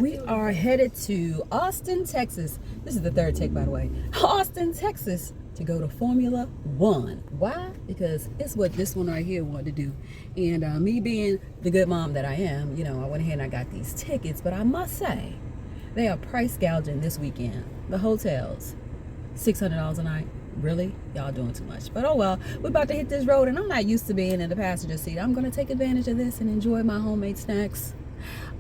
we are headed to Austin, Texas. This is the third take, by the way. Austin, Texas, to go to Formula One. Why? Because it's what this one right here wanted to do. And me being the good mom that I am, you know, I went ahead and I got these tickets. But I must say, they are price gouging this weekend. The hotels, $600 a night. Really? Y'all doing too much. But oh well, we're about to hit this road, and I'm not used to being in the passenger seat. I'm going to take advantage of this and enjoy my homemade snacks.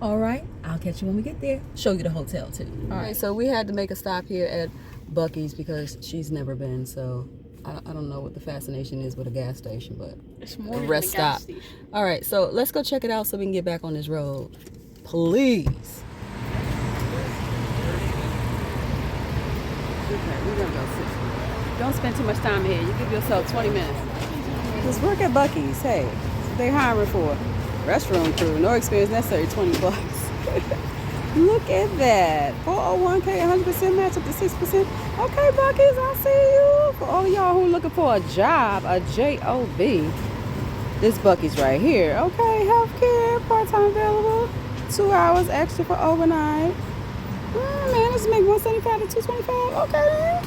All right, I'll catch you when we get there. Show you the hotel too. All right, so we had to make a stop here at Buc-ee's because she's never been, so I don't know what the fascination is with a gas station, but it's more a rest stop. All right, so let's go check it out so we can get back on this road. Please. Okay, we're gonna go 6 minutes. Don't spend too much time here. You give yourself 20 minutes. Just work at Buc-ee's. Hey, they're hiring for restroom crew. No experience necessary, 20 bucks. Look at that. 401k, 100% match up to 6%. Okay, Buc-ee's, I see you. For all of y'all who are looking for a job, a J-O-B, this Buc-ee's right here. Okay, healthcare, part-time available. 2 hours extra for overnight. Man, this make 175 to 225. Okay.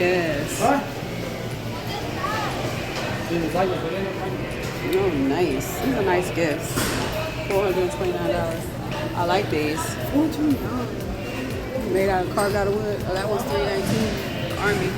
Yes. Oh, nice. These are nice gifts. $429. I like these. $14. Made out of carved out of wood. Oh, that one's $319. Army.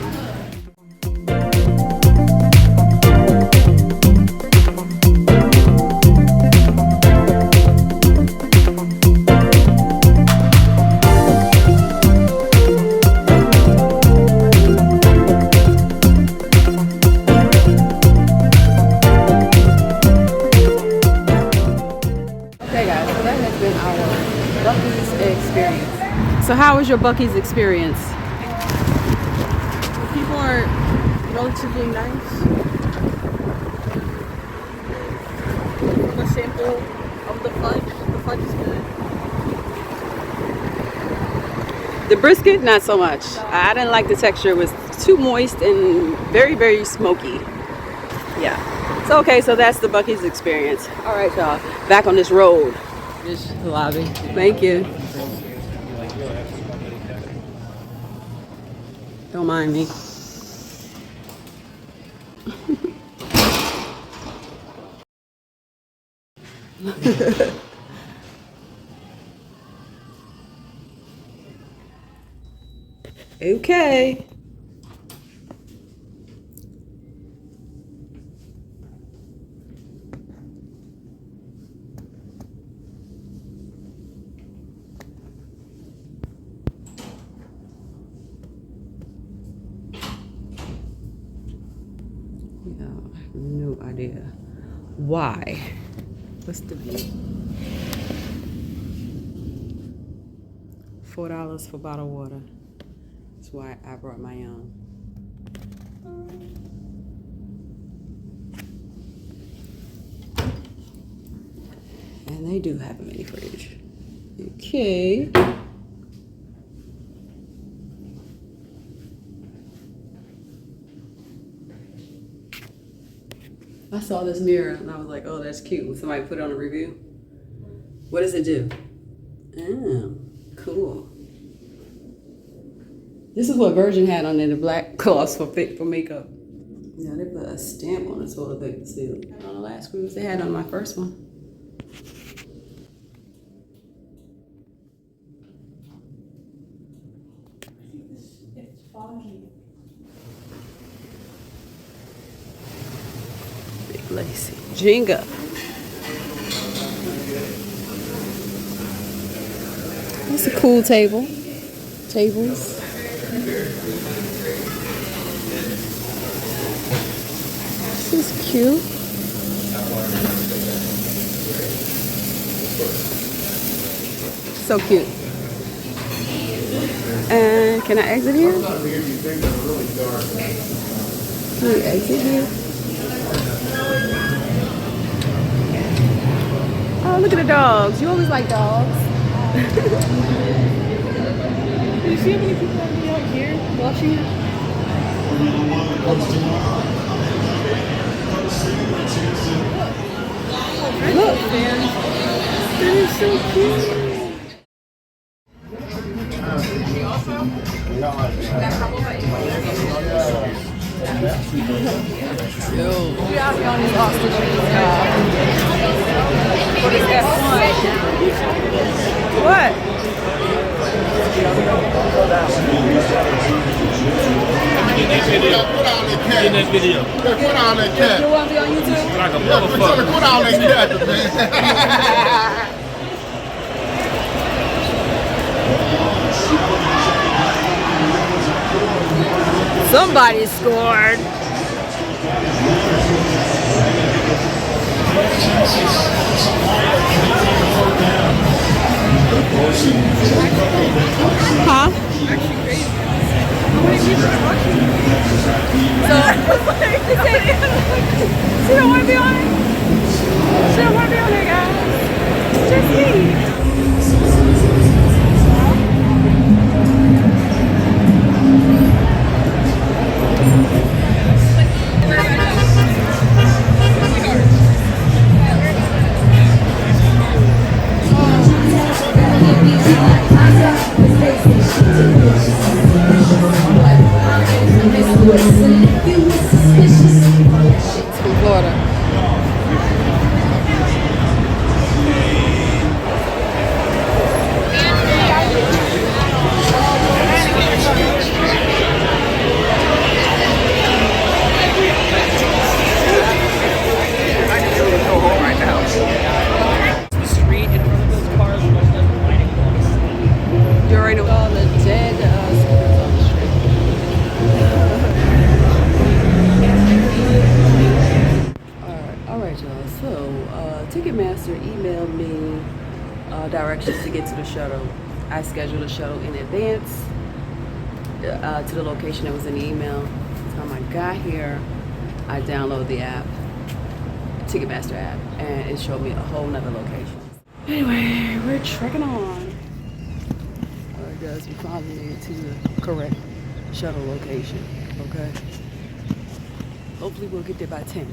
So how was your Buc-ee's experience? People are relatively nice. A sample of the fudge is good. The brisket, not so much. I didn't like the texture. It was too moist and very, very smoky. Yeah. So okay, so that's the Buc-ee's experience. All right, y'all. Back on this road. This is the lobby. Thank you. Don't mind me. Okay. I have no idea why. What's the view? $4 for bottled water. That's why I brought my own. And they do have a mini fridge. Okay. I saw this mirror and I was like, oh, that's cute. When somebody put it on a review. What does it do? Oh, cool. This is what Virgin had on there, the black gloss for makeup. Yeah, they put a stamp on the toilet paper seal. On the last cruise they had on my first one. It's foggy. Big lacy. Jenga. It's a cool table. Tables. is cute. So cute. And can I exit here? Can we exit here? Oh, look at the dogs. You always like dogs. Do you see how many people are out here watching it? Look. That is so cute. Yo, we out here on this Austin for this F1. What? In that video. Put on that cat. You want to be on YouTube? Like a Put motherfucker. on that cat, man. Somebody scored. Huh? So, she don't want to be on it. She don't want to be on it, guys. Just me. From Florida. The street in front of those cars was like lighting bulbs. You already know all the dead scooters on the street. Alright, y'all. So, Ticketmaster emailed me directions to get to the shuttle. I scheduled a shuttle in advance to the location that was in the email. By the time I got here, I downloaded the app, Ticketmaster app, and it showed me a whole nother location. Anyway, we're trekking on. Alright guys, we finally made it to the correct shuttle location, okay? Hopefully we'll get there by 10.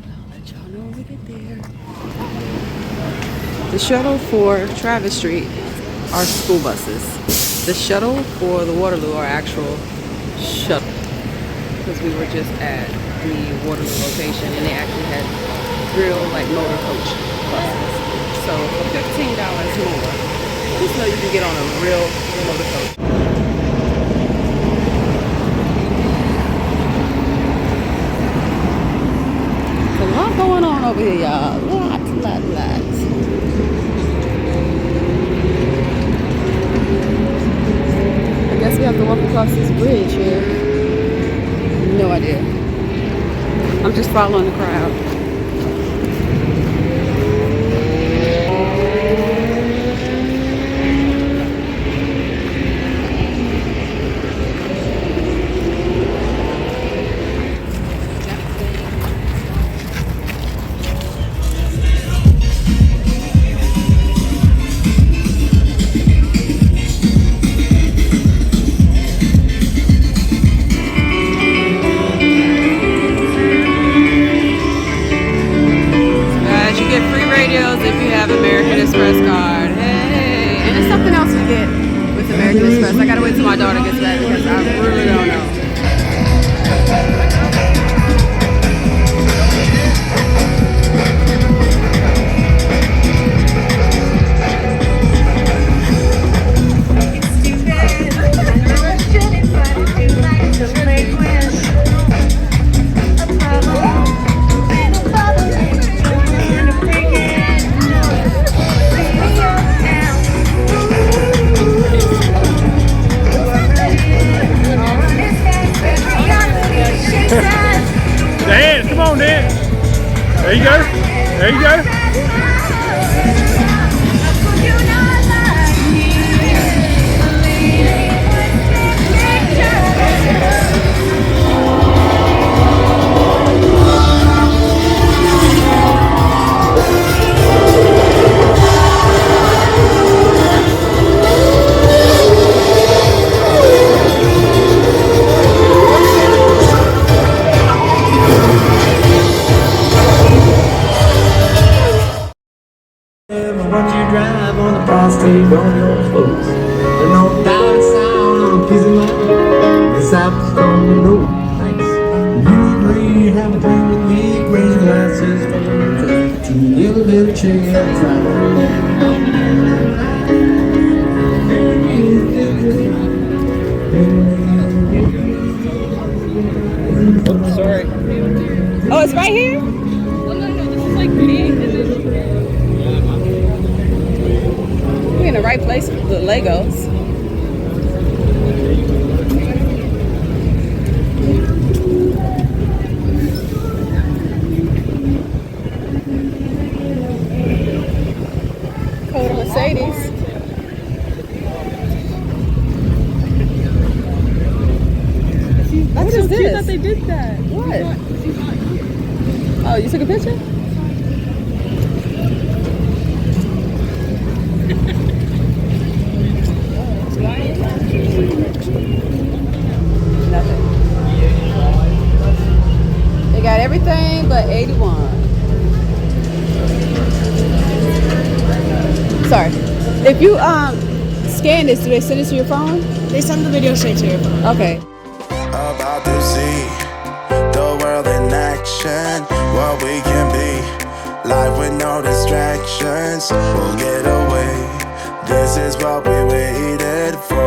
I'll let y'all know when we get there. The shuttle for Travis Street are school buses. The shuttle for the Waterloo are actual shuttle. Because we were just at the Waterloo location and they actually had real like motor coach buses. So for $15 more, just know you can get on a real motor coach. There's a lot going on over here, y'all. Lot. I guess we have to walk across this bridge here. No idea. I'm just following the crowd. Dance, come on, dance. There you go. There you go. Watch you drive on the prostate on your clothes. And no doubt sound on a piece of mind. This apple's gonna know. Thanks. You agree, have a drink with me, raise your glasses for to a little bit of chicken at a time. Sorry. Oh, it's right here? Oh, no, this is like big. We're in the right place with the Legos. Coda Mercedes. That's What so is cute this? that they did that. What? Oh, you took a picture? Nothing. They got everything but 81. Sorry. If you scan this, do they send it to your phone? They send the video straight to your phone. Okay. About to see the world in action, what we can be. Life with no distractions, we'll get away. This is what we waited for.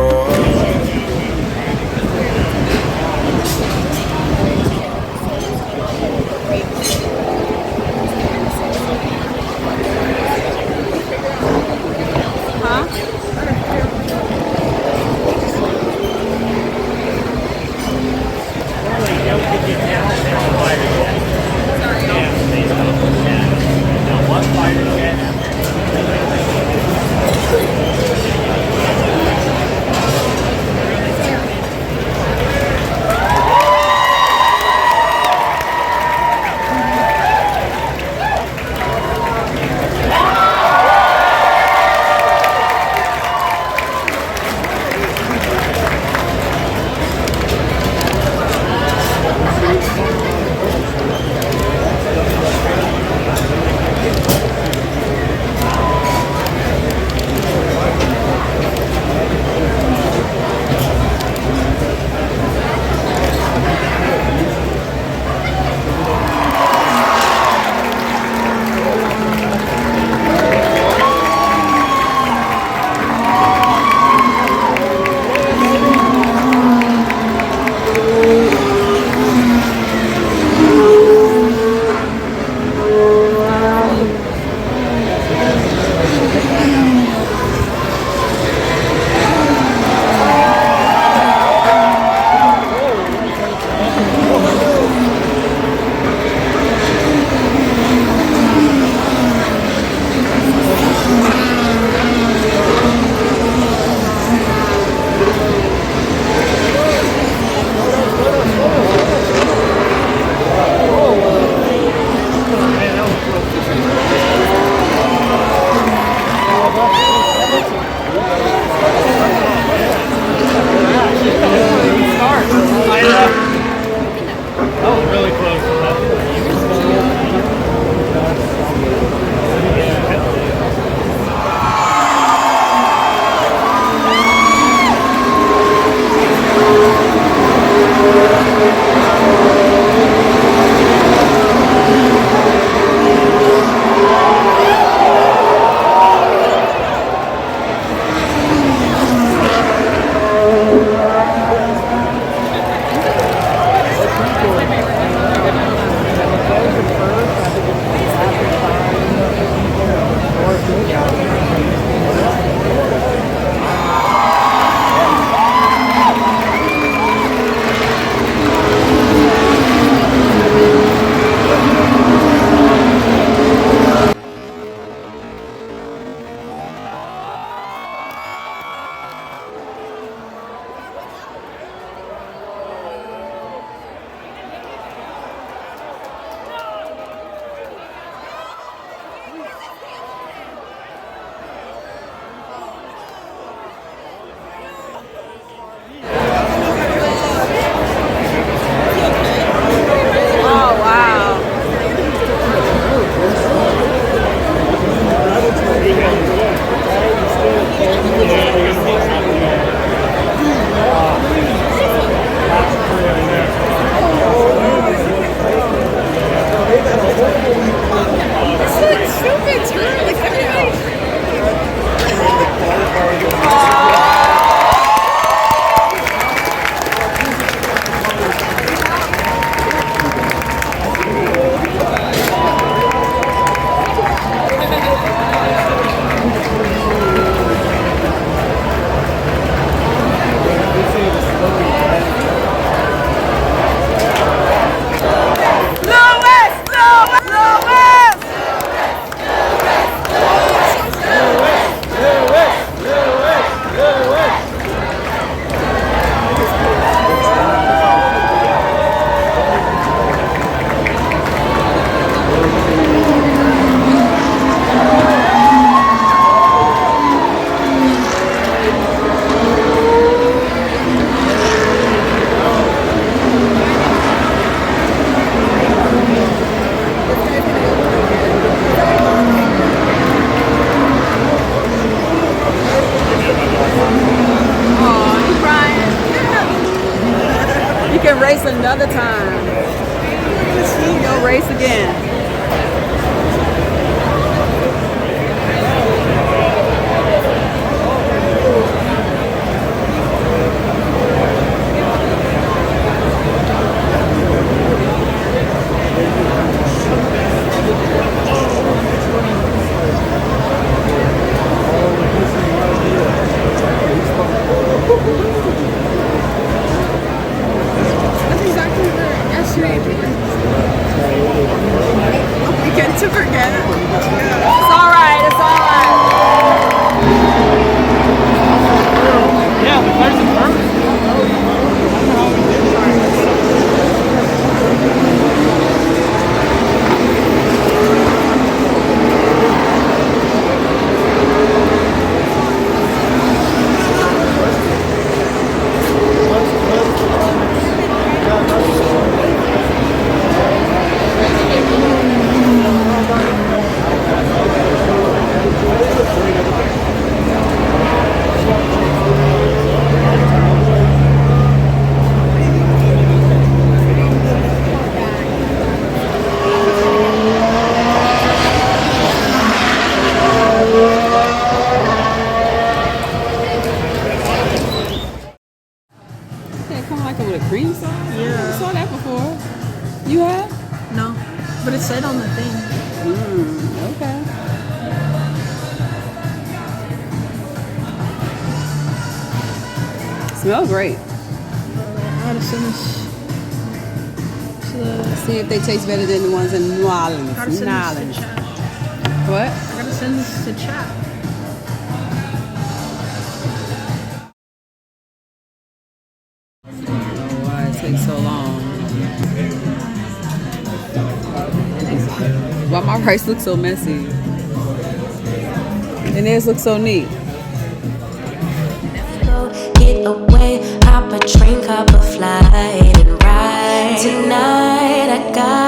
race again. That's exactly where yesterday we begin to forget. It's all right. It's all right. Yeah, the place is perfect. Yeah, come like with a cream sauce. Yeah. I saw that before. You have? No, but it said on the thing. Okay. Smells great. I gotta send this to the. See if they taste better than the ones in New Orleans. Gotta send this to chat. What? I gotta send this to chat. Why it takes so long? Why my rice looks so messy? And theirs look so neat. Get away, hop a train, hop a flight, and ride. Tonight I got